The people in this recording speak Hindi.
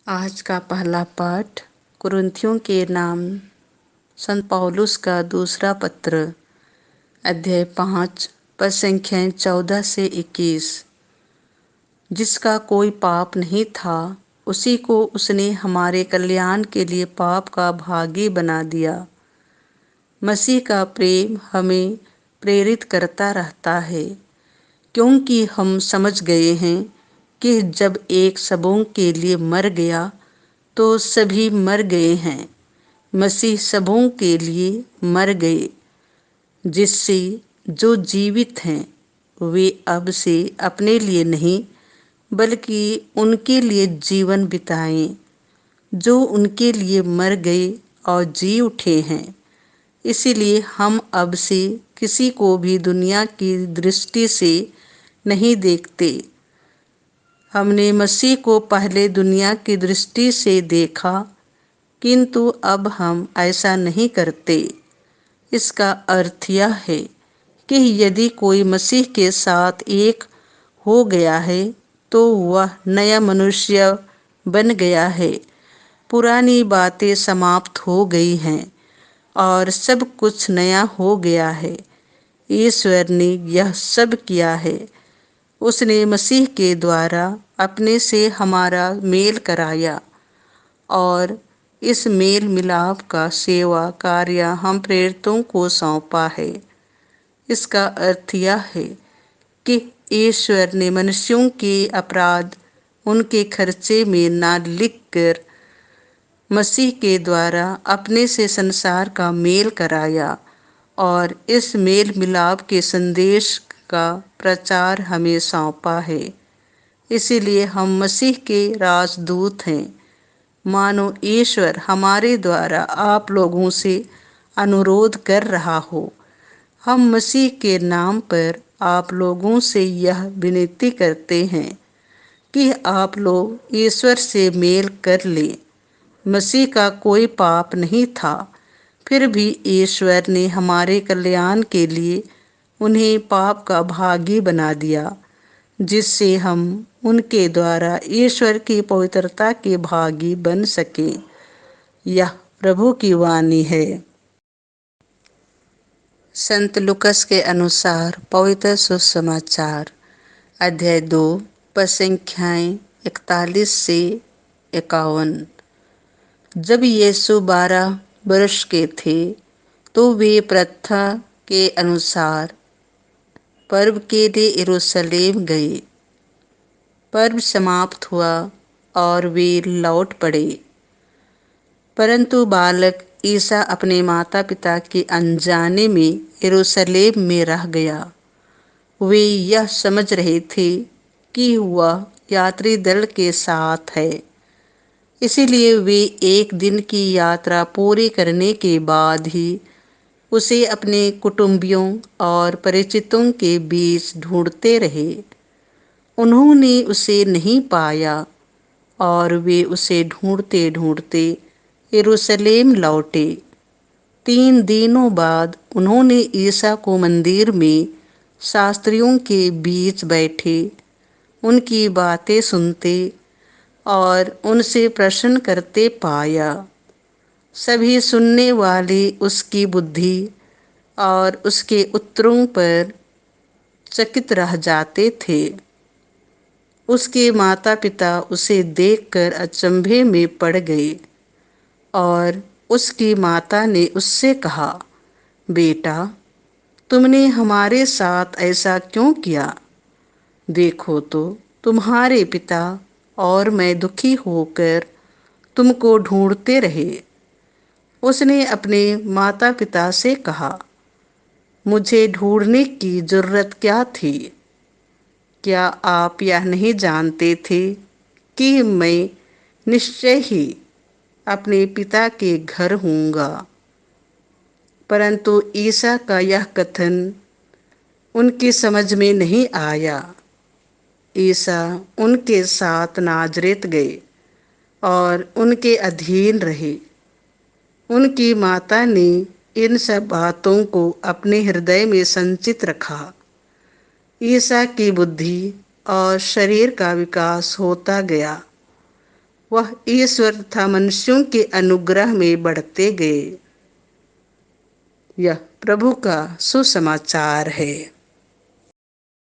आज का पहला पाठ कुरिन्थियों के नाम संत पौलुस का दूसरा पत्र, अध्याय 5, पद संख्याएं 14 से 21। जिसका कोई पाप नहीं था, उसी को उसने हमारे कल्याण के लिए पाप का भागी बना दिया। मसीह का प्रेम हमें प्रेरित करता रहता है, क्योंकि हम समझ गए हैं कि जब एक सबों के लिए मर गया तो सभी मर गए हैं। मसीह सबों के लिए मर गए, जिससे जो जीवित हैं वे अब से अपने लिए नहीं बल्कि उनके लिए जीवन बिताएं जो उनके लिए मर गए और जी उठे हैं। इसीलिए हम अब से किसी को भी दुनिया की दृष्टि से नहीं देखते। हमने मसीह को पहले दुनिया की दृष्टि से देखा, किंतु अब हम ऐसा नहीं करते। इसका अर्थ यह है कि यदि कोई मसीह के साथ एक हो गया है तो वह नया मनुष्य बन गया है। पुरानी बातें समाप्त हो गई हैं और सब कुछ नया हो गया है। ईश्वर ने यह सब किया है। उसने मसीह के द्वारा अपने से हमारा मेल कराया और इस मेल मिलाप का सेवा कार्य हम प्रेरितों को सौंपा है। इसका अर्थ यह है कि ईश्वर ने मनुष्यों के अपराध उनके खर्चे में न लिखकर मसीह के द्वारा अपने से संसार का मेल कराया और इस मेल मिलाप के संदेश का प्रचार हमें सौंपा है। इसीलिए हम मसीह के राजदूत हैं, मानो ईश्वर हमारे द्वारा आप लोगों से अनुरोध कर रहा हो। हम मसीह के नाम पर आप लोगों से यह विनती करते हैं कि आप लोग ईश्वर से मेल कर लें। मसीह का कोई पाप नहीं था, फिर भी ईश्वर ने हमारे कल्याण के लिए उन्हें पाप का भागी बना दिया, जिससे हम उनके द्वारा ईश्वर की पवित्रता के भागी बन सके। यह प्रभु की वाणी है। संत लूकस के अनुसार पवित्र सुसमाचार, अध्याय 2, पद संख्याएं 41 से 51। जब यीशु 12 वर्ष के थे तो वे प्रथा के अनुसार पर्व के लिए यरूशलेम गए। पर्व समाप्त हुआ और वे लौट पड़े, परंतु बालक ईसा अपने माता पिता के अनजाने में यरूशलेम में रह गया। वे यह समझ रहे थे कि वह यात्री दल के साथ है, इसीलिए वे एक दिन की यात्रा पूरी करने के बाद ही उसे अपने कुटुंबियों और परिचितों के बीच ढूंढते रहे। उन्होंने उसे नहीं पाया और वे उसे ढूंढते ढूंढते यरूशलेम लौटे। 3 दिनों बाद उन्होंने ईसा को मंदिर में शास्त्रियों के बीच बैठे उनकी बातें सुनते और उनसे प्रश्न करते पाया। सभी सुनने वाले उसकी बुद्धि और उसके उत्तरों पर चकित रह जाते थे। उसके माता पिता उसे देखकर अचंभे में पड़ गए और उसकी माता ने उससे कहा, बेटा, तुमने हमारे साथ ऐसा क्यों किया? देखो तो तुम्हारे पिता और मैं दुखी होकर तुमको ढूंढते रहे। उसने अपने माता पिता से कहा, मुझे ढूंढने की जरूरत क्या थी? क्या आप यह नहीं जानते थे कि मैं निश्चय ही अपने पिता के घर हूँगा? परंतु ईसा का यह कथन उनकी समझ में नहीं आया। ईसा उनके साथ नाजरेत गए और उनके अधीन रहे। उनकी माता ने इन सब बातों को अपने हृदय में संचित रखा। ईसा की बुद्धि और शरीर का विकास होता गया। वह ईश्वर तथा मनुष्यों के अनुग्रह में बढ़ते गए। यह प्रभु का सुसमाचार है।